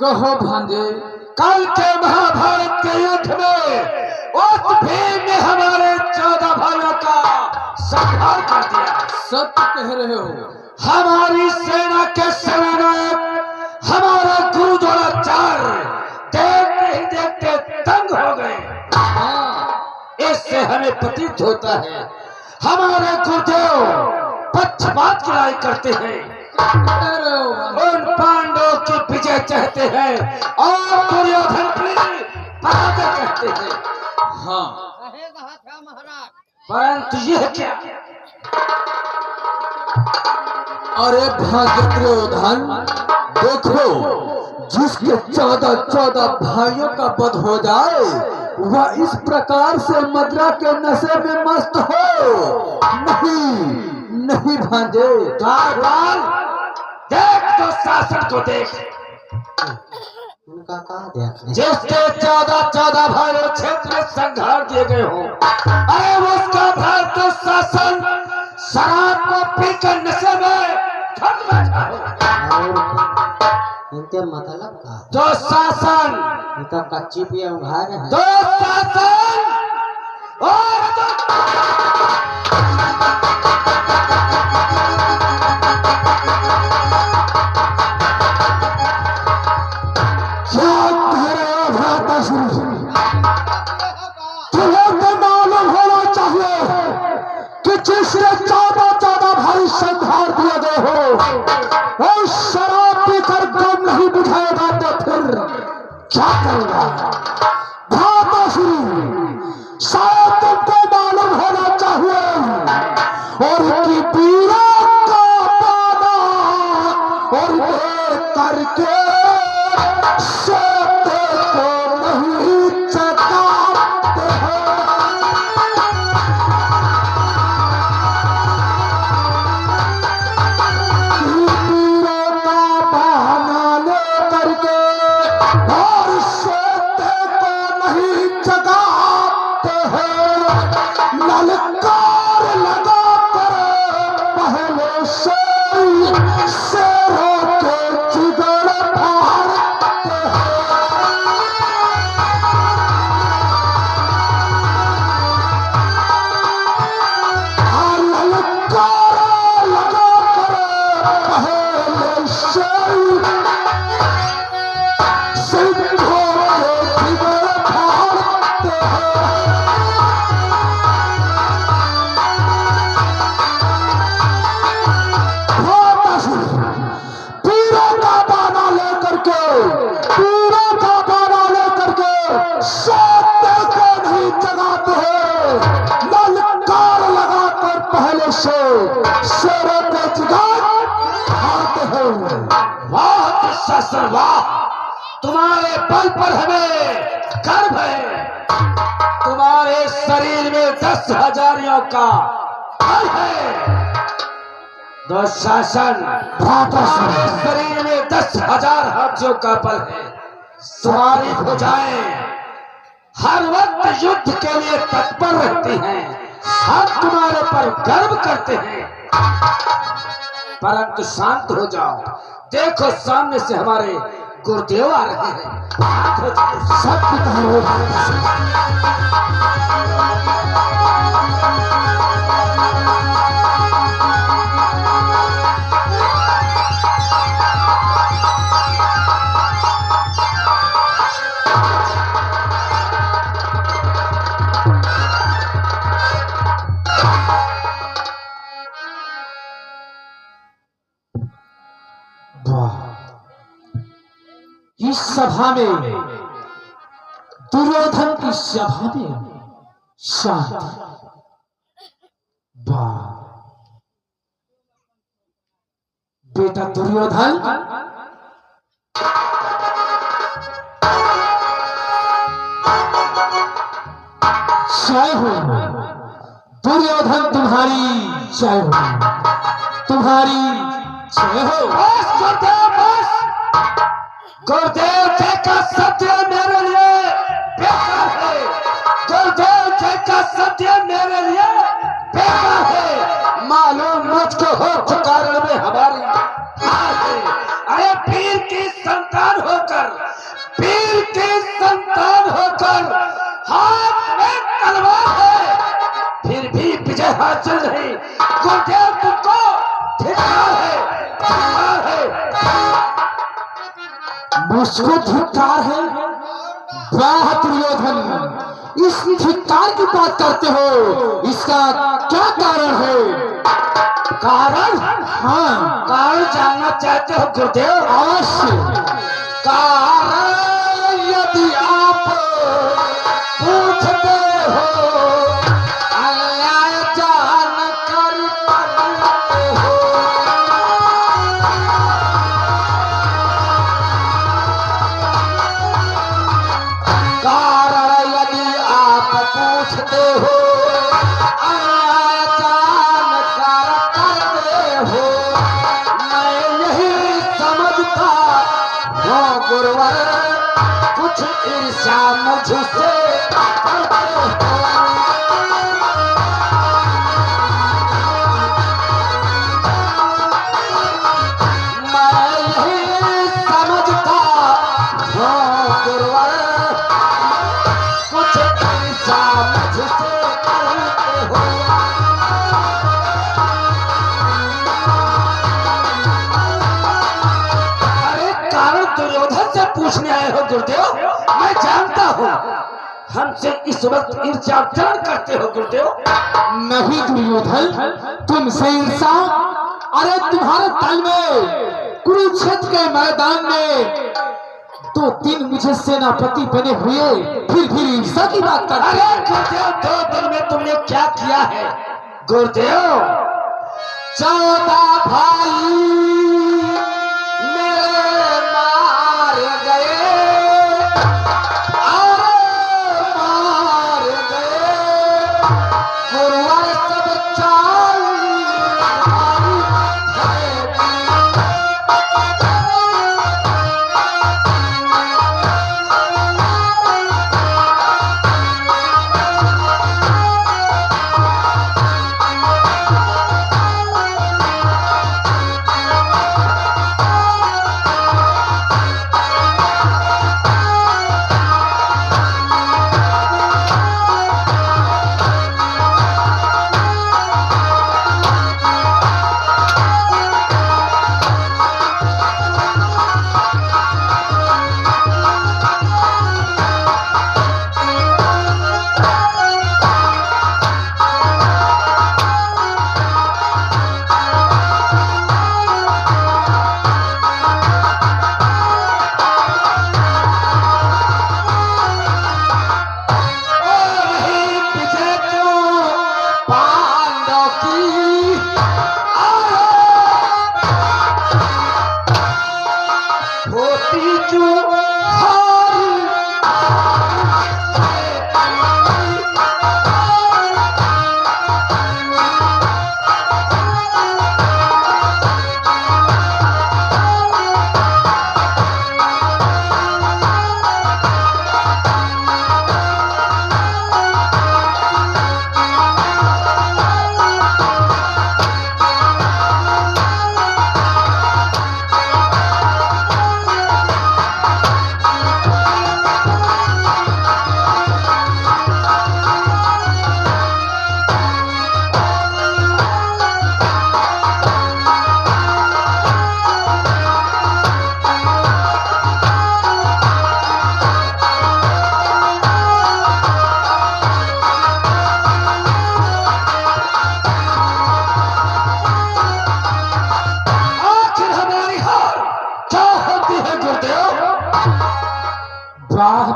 कहो भांजे। कल के महाभारत के युद्ध में उस भीम ने हमारे 14 भाइयों का संहार कर दिया। सत्य कह रहे हो। हमारी सेना के सेनानायक हमारा गुरु द्रोणाचार्य देखते ही देखते तंग हो गए। इससे हमें प्रतीत होता है हमारे गुरुदेव पक्षपात की लड़ाई करते हैं, उन पांडवों की विजय चाहते हैं और दुर्योधन की पराजय चाहते हैं। हाँ, परंतु यह क्या? अरे भाग्य दुर्योधन, देखो जिसके 14 भाइयों का वध हो जाए वह इस प्रकार से मदिरा के नशे में मस्त हो। नहीं भांजे। देख तो शासन को देख, उनका कहा देखने जिसके 14 भाइयों क्षेत्र में संहार दिए गए हो, अरे उसका भारत तो शासन शराब को पीकर नशे में थक बैठा हो। इनके मतलब का जो शासन ये तो कच्ची पिए उघार है। जो शासन और जिसने 14 भाई संहार दिए गए हो और शराब पीकर गम नहीं बुझाएगा तो फिर क्या करेगा? शायद तुमको मालूम होना चाहिए और उनकी पीड़ा का पाना और करके सोते को नहीं चकाते हैं। तुम्हारे बल पर हमें गर्व है। तुम्हारे शरीर में 10 हजारियों का बल है। दुशासन तुम्हारे शरीर में 10,000 हाथियों का बल है। तुम्हारी भुजाएं हर वक्त युद्ध के लिए तत्पर रहती हैं। हम तुम्हारे पर गर्व करते हैं, परंतु शांत हो जाओ। देखो सामने से हमारे गुरुदेव आ रहे हैं। सब इस सभा में, दुर्योधन की सभा में शांति। बेटा दुर्योधन, जय हो। दुर्योधन तुम्हारी जय हो, तुम्हारी जय हो। गुरुदेव जी का सत्य मेरे लिए बेकार है। गुरुदेव जी का सत्य मेरे लिए बेकार है। मालूम मुझको हो कारण में हमारी हार है। की संतान होकर, वीर की संतान होकर, हाथ में तलवार है, फिर भी विजय हासिल नहीं। गुरुदेव तुमको धिक्कार है, धिक्कार है। मुझको धिक्कार है? वाह दुर्योधन, इस धिक्कार की बात करते हो, इसका क्या कारण है? कारण? हाँ, कारण जानना चाहते हो गुरुदेव? अवश्य। कारण यदि आप पूछते हो, अन्याय जान कर करते हो। कारण यदि आप पूछते हो, अन्याय जान कर करते हो। मैं यही समझता हूँ गुरुवर, कुछ ईर्ष्या मुझसे करते हो। मैं यही समझता हूँ गुरुवर, कुछ ईर्ष्या मुझसे करते हो। अरे कारण दुर्योधन से पूछने आए हो गुरुदेव? मैं जानता हूँ हमसे इस वक्त ईर्ष्याचरण करते हो गुरुदेव। नहीं दुर्योधन, तुमसे ईर्षा? अरे तुम्हारे दल में कुरुक्षेत्र के मैदान में 2-3 मुझे सेनापति बने हुए, फिर ईर्षा की बात करते अरे हो? गुरुदेव, 2 दिन में तुमने क्या किया है गुरुदेव? 14 भाई मेरे मार गए, अरे मार गए गुरुवर, सब 40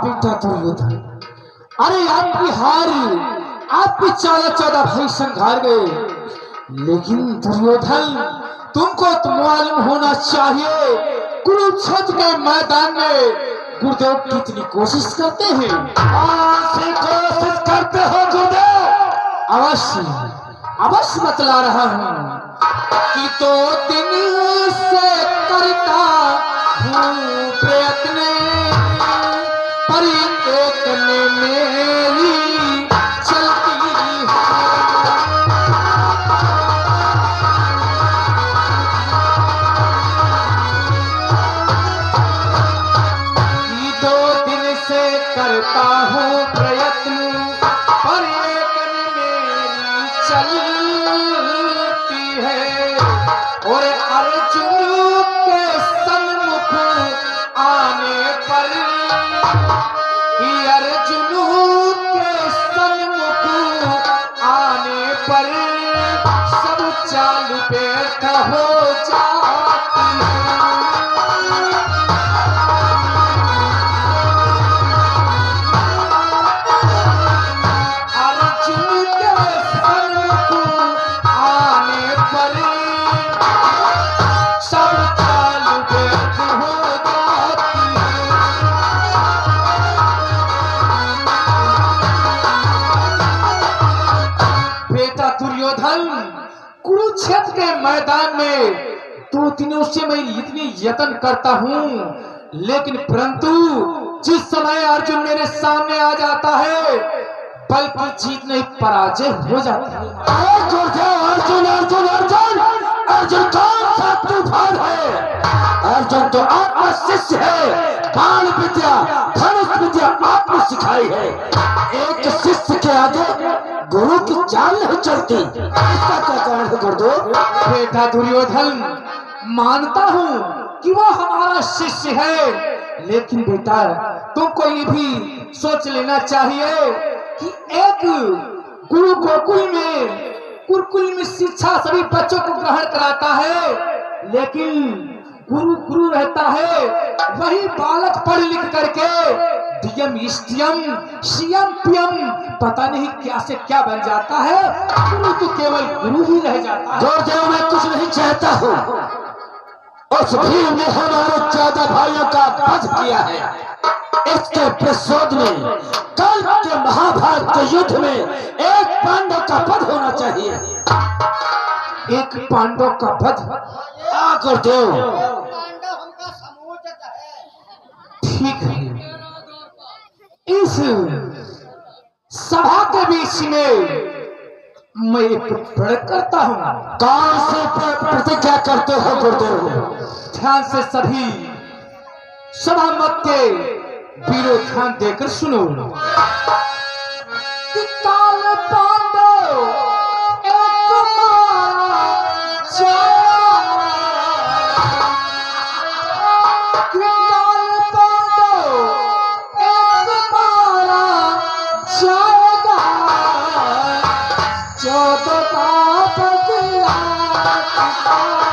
बेटा दुर्योधन, अरे आपकी हार, आपके 14 भाई संघार गए, लेकिन दुर्योधन तुमको तो मालूम होना चाहिए कुरुक्षेत्र के मैदान में गुरुदेव कितनी कोशिश करते हैं। कोशिश करते हो गुरुदेव? अवश्य अवश्य बतला रहा हूँ कि 2 दिन से करता हूँ प्रयत्न, पर एक ने मेरी चलती है। अरे अर्जुन के सन्मुख आने पर, कि अर्जुन के सन्मुख आने पर सब चाल व्यर्थ हो जाती है। अर्जुन के सन्मुख आने पर सब चाल व्यर्थ हो जाती है। बेटा दुर्योधन, कुरुक्षेत्र के मैदान में 2 दिनों से मैं इतनी यत्न करता हूँ, लेकिन परंतु जिस समय अर्जुन मेरे सामने आ जाता है, बल्कि जीत नहीं पराजय हो जाती है। अर्जुन अर्जुन अर्जुन अर्जुन कौन सा तूफान है? अर्जुन तो आपका शिष्य है। बाण विद्या, धनुष विद्या आपने सिखाई है। एक शिष्य के आगे गुरु की चाल नहीं चलती, इसका क्या कारण है गुरुदेव? बेटा दुर्योधन, मानता हूँ कि वह हमारा शिष्य है, लेकिन बेटा तुमको ये भी सोच लेना चाहिए कि एक गुरु गुरुकुल में शिक्षा सभी बच्चों को ग्रहण कराता है, लेकिन गुरु गुरु रहता है, वही बालक पढ़ लिख करके डीएम एसडीएम सीएम पीएम पता नहीं क्या से क्या बन जाता है। गुरु तो केवल गुरु ही रह जाता है। गुरुदेव, मैं कुछ नहीं चाहता हूँ। उस भीड़ ने हमारे 14 भाइयों का वध किया है। इसके प्रतिशोध में कल के महाभारत के युद्ध में एक पांडव का वध होना चाहिए। एक पांडव का वध? गुरुदेव, ठीक है, इस सभा के बीच में मैं एक प्रण करता हूँ। कौन से प्रतिज्ञा करते हो गुरुदेव? ध्यान से सभी सभा मत के वीरों ध्यान देकर सुनो कि काल पांडव एक मारा जाया, कि काल पांडव एक मारा जाएगा, 14 का बदला चुकाया।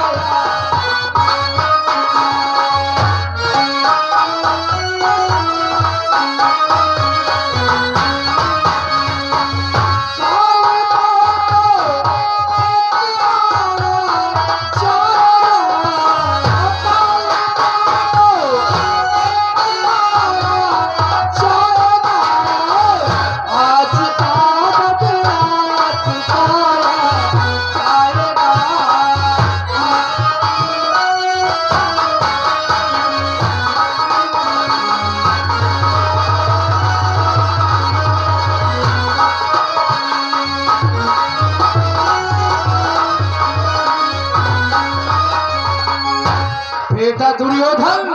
बेटा दुर्योधन,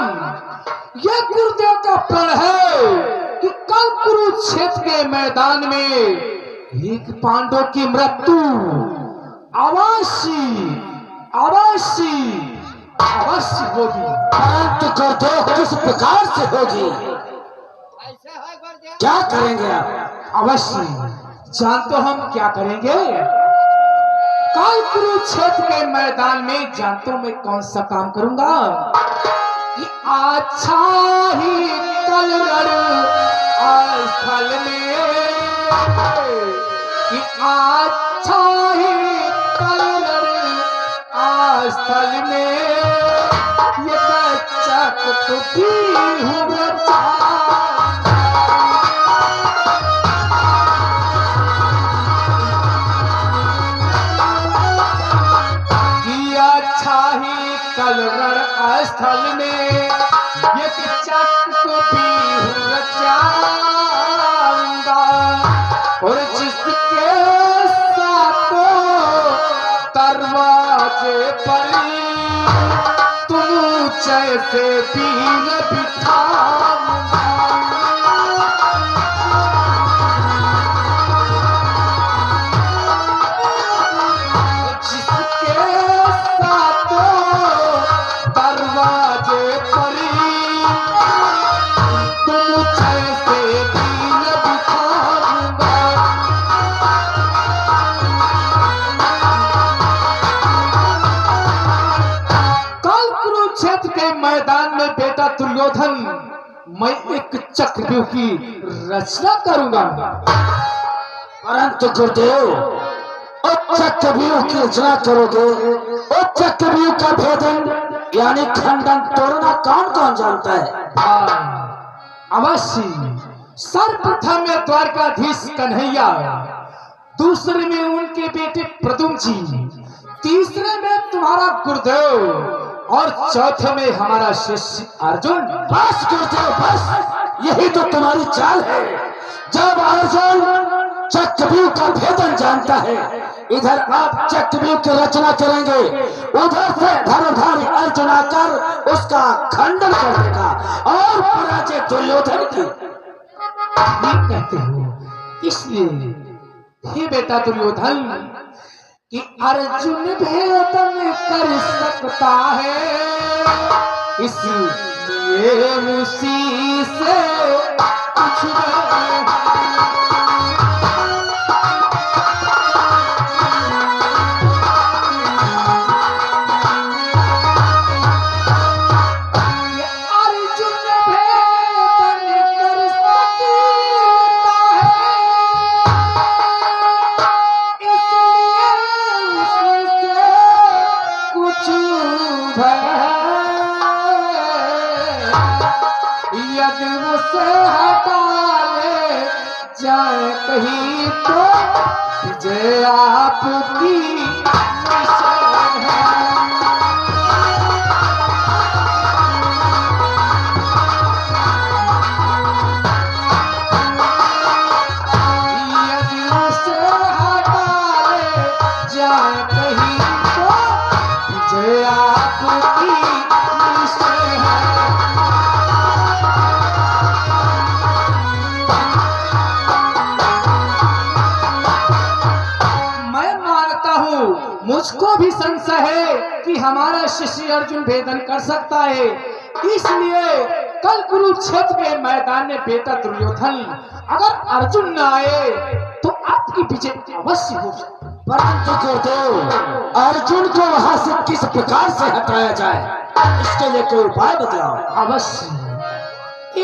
यह गुरुदेव का प्रण है कि कल कुरुक्षेत्र के मैदान में एक पांडव की मृत्यु अवश्य अवश्य अवश्य होगी। परंतु गुरुदेव किस प्रकार से होगी? क्या करेंगे आप? अवश्य जानते हो हम क्या करेंगे? कल कुरुक्षेत्र के मैदान में जानते हो मैं कौन सा काम करूंगा? कि अच्छा ही कल स्थल में, कि अच्छा ही कल स्थल में ये बच्चा को हूँ बच्चा। कल रण स्थल में ये चक को भी रचाऊंगा, और जिसके साथों दरवाजे पर तुम जैसे पीर बिठाऊंगा। जिसके साथों कुरुक्षेत्र के मैदान में बेटा दुर्योधन मैं एक चक्रव्यूह की रचना करूंगा। परंतु गुरुदेव, उस चक्रव्यूह की रचना करोगे, उस चक्रव्यूह का भेदन यानी खंडन तोड़ना कौन कौन जानता है? अवश्य। सर्वप्रथम में द्वारकाधीश कन्हैया, दूसरे में उनके बेटे प्रदुम्न जी, तीसरे में तुम्हारा गुरुदेव और चौथे में हमारा शिष्य अर्जुन। बस गुरुदेव बस, यही तो तुम्हारी चाल है। जब अर्जुन चक्रव्यूह का भेदन जानता है, इधर आप चक्रव्यूह की रचना करेंगे, उधर से धनुर्धारी अर्जुन आकर उसका खंडन कर देगा और पराजय दुर्योधन की। ठीक कहते हो। इसलिए हे बेटा दुर्योधन कि अर्जुन भेदन कर सकता है, इसलिए उसी से कुछ जाए कहीं तो जय आपकी निशान है। यदि उसे हटा ले जाए कहीं तो जय आपकी निशान है। मुझको भी संशय है कि हमारा शिष्य अर्जुन भेदन कर सकता है, इसलिए कल कुरुक्षेत्र के मैदान में बेटा दुर्योधन अगर अर्जुन न आए तो आपकी विजय अवश्य हो सकती है। परंतु गुरुदेव, अर्जुन को वहां से किस प्रकार से हटाया जाए, इसके लिए कोई उपाय बताओ। अवश्य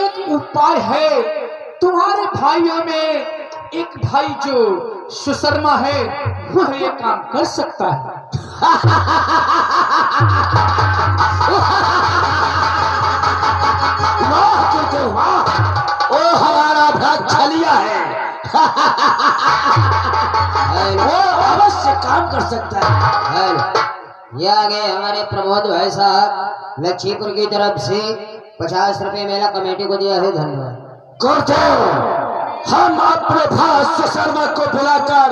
एक उपाय है। तुम्हारे भाइयों में एक भाई जो सुशर्मा है, वह ये काम कर सकता है। वाह गुरुदेव वाह, ओ हमारा भ्रात छलिया है। वो अवश्य काम कर सकता है। ये आगे हमारे प्रमोद भाई साहब लक्ष्मीपुर की तरफ से 50 रुपए मेला कमेटी को दिया है, धन्यवाद। गुरुदेव, हम अपने भाई सुशर्मा को बुलाकर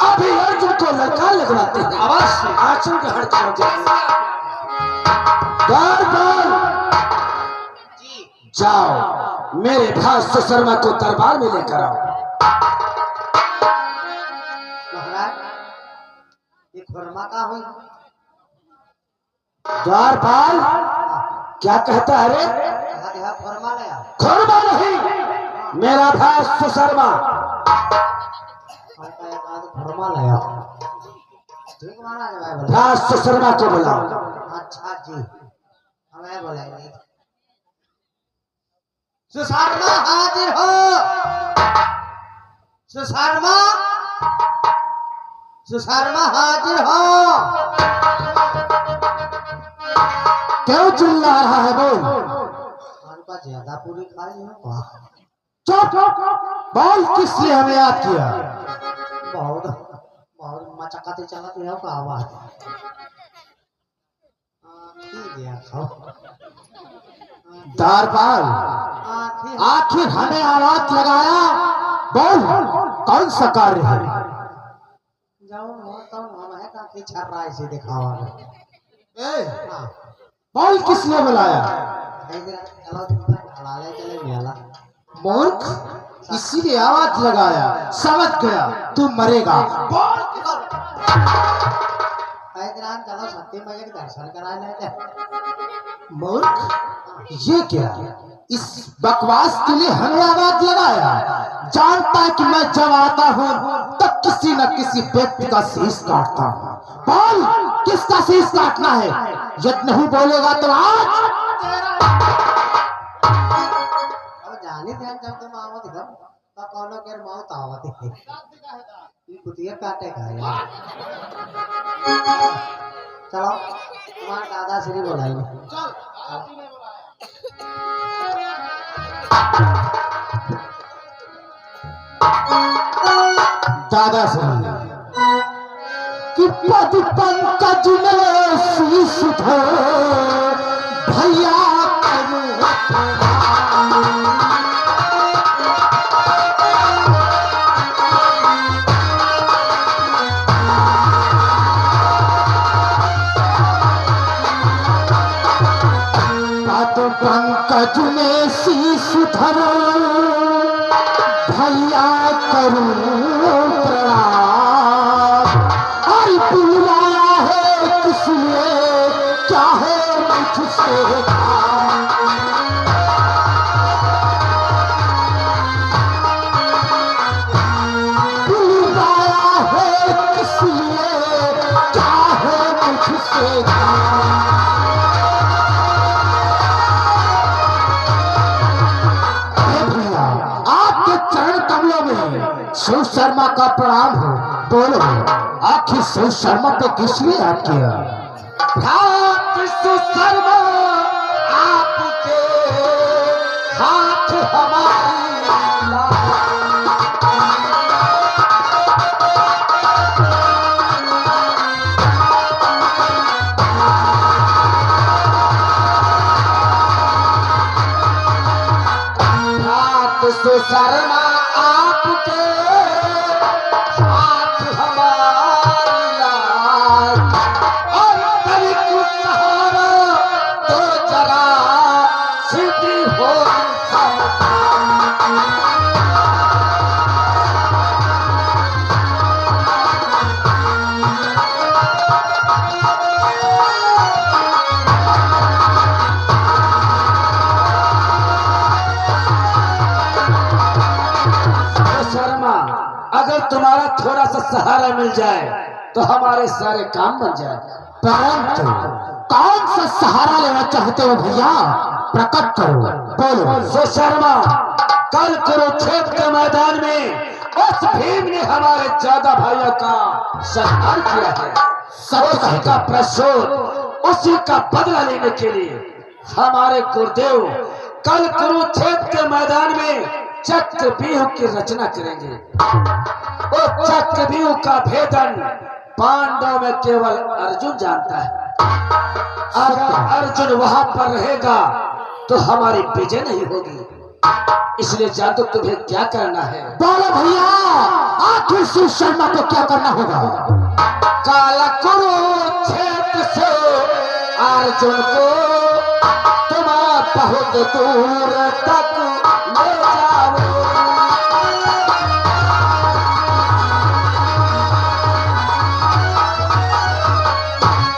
अभी अर्जुन को लड़का लगवाते हैं। अवश्य। आचरण ग्रहण करोगे। जाओ मेरे भाई सुशर्मा को दरबार में लेकर आओ। महाराज ये खुरमा का हुई? द्वारपाल क्या कहता है रे? खुरमा ले आओ। खुरमा नहीं, मेरा भाई सुशर्मा। खुरमा ले आओ। ठीक महाराज, भाई सुशर्मा को बुलाओ। अच्छा जी, हमें बुलाएंगे। सुशर्मा हाजिर हो। सुशर्मा, सुशर्मा हाजिर हो। क्यों चिल्ला रहा है बोल? उनका ज्यादा पूरी खाई है। चुप, बोल किसने हमें याद किया? बहुत बहुत मचकाते चलाते हो का आवाज। ठीक है खाओ। द्वारपाल, आखिर हमें आवाज लगाया, बोल कौन सा कार्य है? जाऊन हो तो हम है का की छर रहा है से दिखावा। बोल किसने बुलाया? चलो खड़ा ले चले मेला। मूर्ख, इसीलिए आवाज लगाया, समझ गया तू मरेगा। बोल चलो सत्य मैया के दर्शन करा ले। मूर्ख, ये क्या? इस बकवास के लिए हमें आवाज लगाया? जानता है कि मैं जब आता हूँ तक किसी न किसी व्यक्ति का शीश काटता हूँ। बोल किसका शीश काटना है? यदि नहीं बोलेगा तो आज अब जाने ध्यान जब तुम आवत घर तो कोनो के मौत आवत है ये कुतिया काटे का यार। चलो तुम्हारा दादा श्री बोलाइए। दादा से कि पद पंकज में शीश धो भैया पद पंकज में शीश धरो भैया करूं प्रणाम। और बुलाया है किसने क्या है मुझसे काम। बुलाया है किसने क्या है मुझसे काम। चरण कमलों में शिव शर्मा का प्रणाम हो। बोलो आखिर शिव शर्मा को किसने याद किया? शिव शर्मा आपके हाथ हमारी शिव शर्मा आपके हाथ हमारी लाज और कभी कुछ सहारा तो जरा सीधी हो अगर तुम्हारा थोड़ा सा सहारा मिल जाए तो हमारे सारे काम बन जाए। परंतु कौन सा सहारा लेना चाहते हो भैया? प्रकट करो। बोलो। शिव शर्मा कल कुरुक्षेत्र के मैदान में उस भीम ने हमारे 14 भाइयों का संहार किया है। उसी का प्रशोध उसी का बदला लेने के लिए हमारे गुरुदेव कल कुरुक्षेत्र के मैदान में चक्रव्यूह की रचना करेंगे। और चक्रव्यूह का भेदन पांडव में केवल अर्जुन जानता है। अगर अर्जुन वहां पर रहेगा तो हमारी विजय नहीं होगी। इसलिए जानो तुम्हें क्या करना है। बोलो भैया आखिर शिव शर्मा को क्या करना होगा? काला कुरुक्षेत्र से अर्जुन को तुम बहुत दूर तक ले जाओ।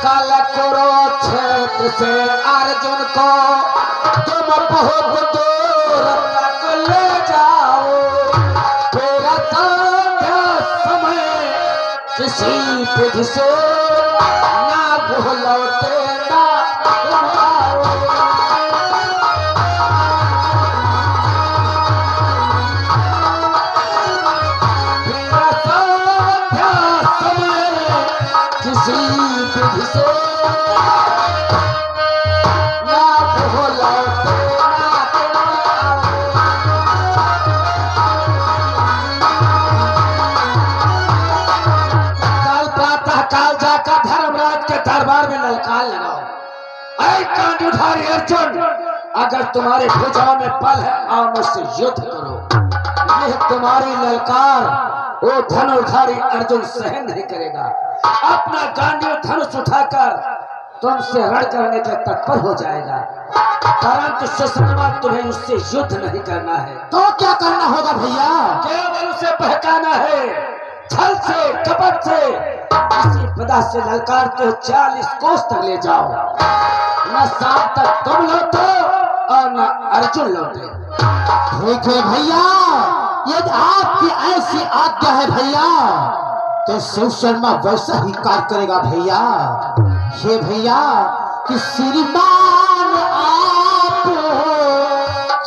काला कुरुक्षेत्र से अर्जुन को तुम बहुत दूर तक ले जाओ। तेरा संध्या समय किसी विधि से ना भूलौटे ना भुलाओ। तेरा संध्या समय किसी विधि से ना भूलौटे ना भुलाओ। काल जाकर धर्मराज के दरबार में ललकार लगाओ। ऐ कांडूधारी अर्जुन अगर तुम्हारे भुजाओं में बल है आओ मुझसे युद्ध करो। यह तुम्हारी ललकार वो धनुर्धारी अर्जुन सहन नहीं करेगा। अपना गांडीव धनुष उठाकर तुमसे रण करने के तत्पर हो जाएगा। परंतु सुषमा तुम्हें उससे युद्ध नहीं करना है। तो क्या करना होगा भैया? केवल उसे बहकाना है। छल से कपट से इसी पदा से ललकार को 40 कोस तक ले जाओ। न शाम तक तुम लौटो और न अर्जुन लौटे। ठीक है भैया यदि आपकी ऐसी आज्ञा है भैया तो शिव शर्मा वैसा ही कार्य करेगा भैया। हे भैया कि श्रीमान आप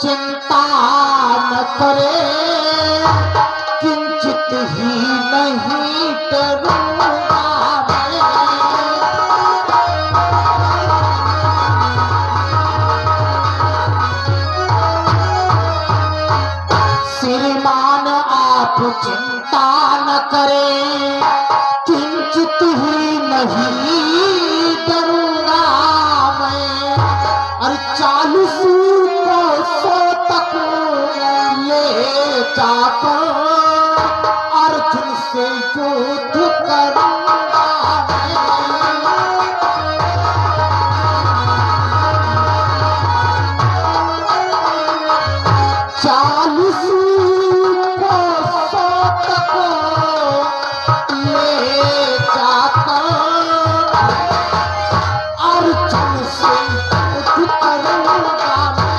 चिंता न करे, किंचित ही नहीं डरूंगा श्रीमान आप चिंता न करें, किंचित ही नहीं डरूंगा मैं। और 40 कोसों तक ले जाकर अर्जुन से युद्ध करूंगा मैं। 40 कोसों तक ले जाकर अर्जुन से युद्ध करूंगा मैं।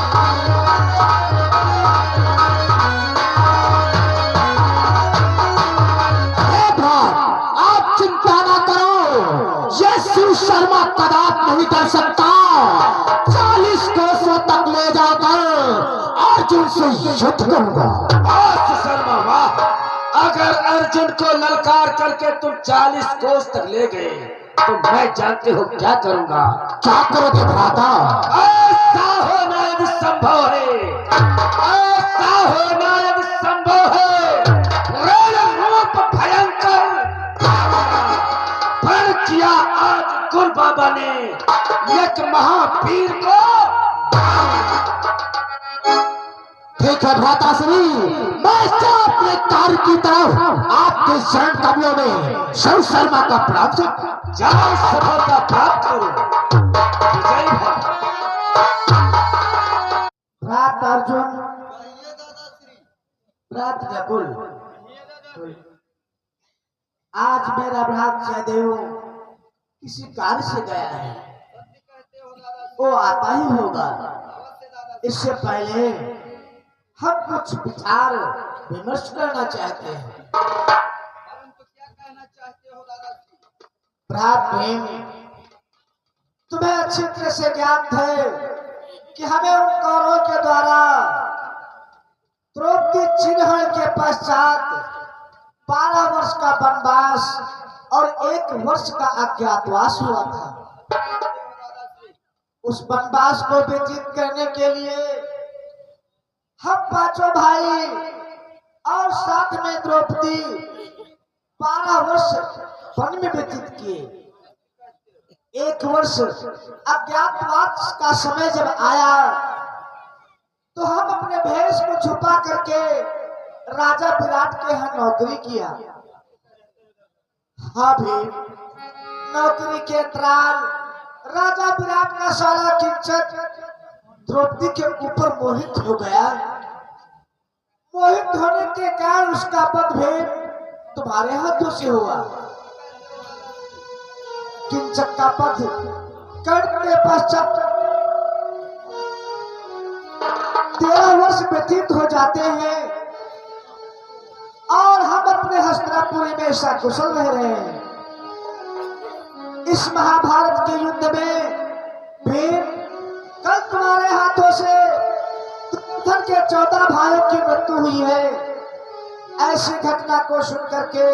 हे भक्त, आप चिंता ना करो, ये शिव शर्मा कदाप नहीं कर सकता। 40 कोसों तक ले जाकर अर्जुन से युद्ध करूंगा। वाह शर्मा वाह, अगर अर्जुन को ललकार करके तुम 40 कोस तक ले गए तो मैं जानते हो क्या करूंगा। क्या करोगे भ्राता? ऐसा होना यदि संभव है, ऐसा होना यदि संभव है, रण रूप भयंकर प्रण किया आज गुरु बाबा ने एक महावीर को। ठीक है भ्राता श्री, मैं अपने कार्य की तरफ आपके शरण कमलों में शिव शर्मा का प्राप्त जाओ सफलता प्राप्त करो। विजयी भव। भ्रात अर्जुन, भ्रात नकुल, आज मेरा भ्रात जयदेव किसी कार्य से गया है, वो आता ही होगा। इससे पहले हम कुछ विचार विमर्श करना चाहते हैं। भ्रात भीम, तुम्हें अच्छी तरह से ज्ञात है कि हमें उन कौरवों के द्वारा द्रौपदी चिन्हण के पश्चात 12 वर्ष का वनवास और 1 वर्ष का अज्ञातवास हुआ था। उस वनवास को व्यतीत करने के लिए हम 5 भाई और साथ में द्रौपदी 12 वर्ष वन में व्यतीत किए। 1 वर्ष अज्ञातवास का समय जब आया तो हम अपने भेष को छुपा करके राजा विराट के यहाँ नौकरी किया। हाँ भी नौकरी के दौरान राजा विराट का सारा किंचक द्रौपदी के ऊपर मोहित हो गया। मोहित होने के कारण उसका वध भी तुम्हारे हाथों से हुआ। किंचक का वध करने पश्चात 13 वर्ष व्यतीत हो जाते हैं और हम अपने हस्तिनापुरी में सकुशल रह रहे हैं। इस महाभारत के युद्ध में भीम, कल तुम्हारे हाथों से दुर्योधन के 14 भाइयों की मृत्यु हुई है। ऐसी घटना को सुन करके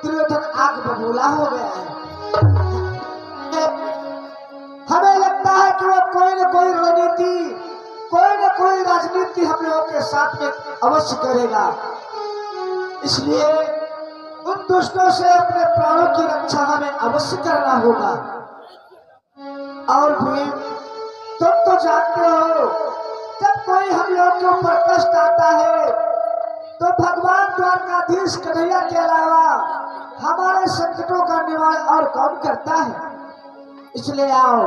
दुर्योधन आग बबूला हो गया है। हमें लगता है कि वो कोई न कोई रणनीति, कोई न कोई राजनीति हम लोगों के साथ में अवश्य करेगा। इसलिए उन दुष्टों से अपने प्राणों की रक्षा हमें अवश्य करना होगा। और भी तुम तो जानते हो, जब कोई हम लोग के ऊपर कष्ट आता है तो भगवान द्वारकाधीश कन्हैया के अलावा हमारे संकटों का निवारण और कौन करता है। इसलिए आओ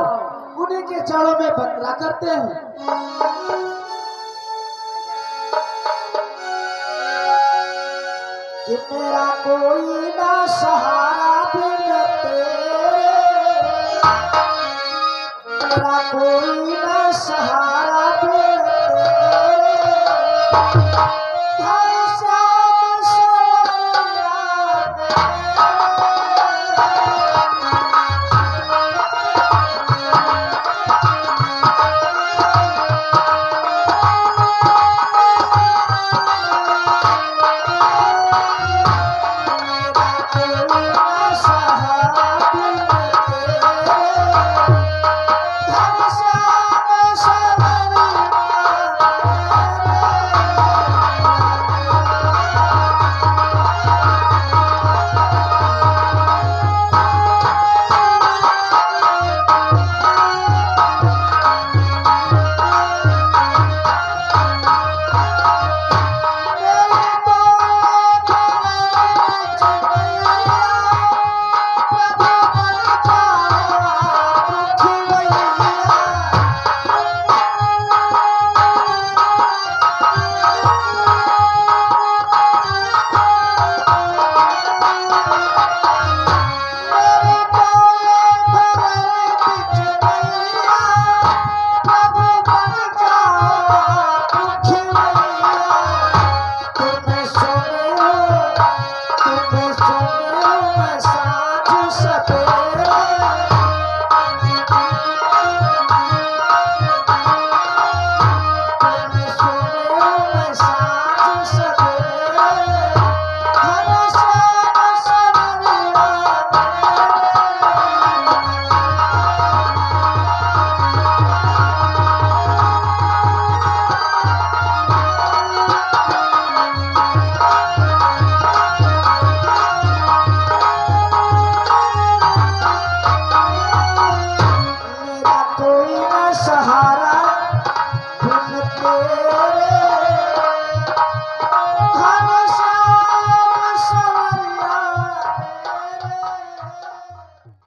उन्हीं के चरणों में बंदना करते हैं। कि मेरा कोई ना सहारा बिन तेरे, मेरा कोई ना सहारा बिन तेरे।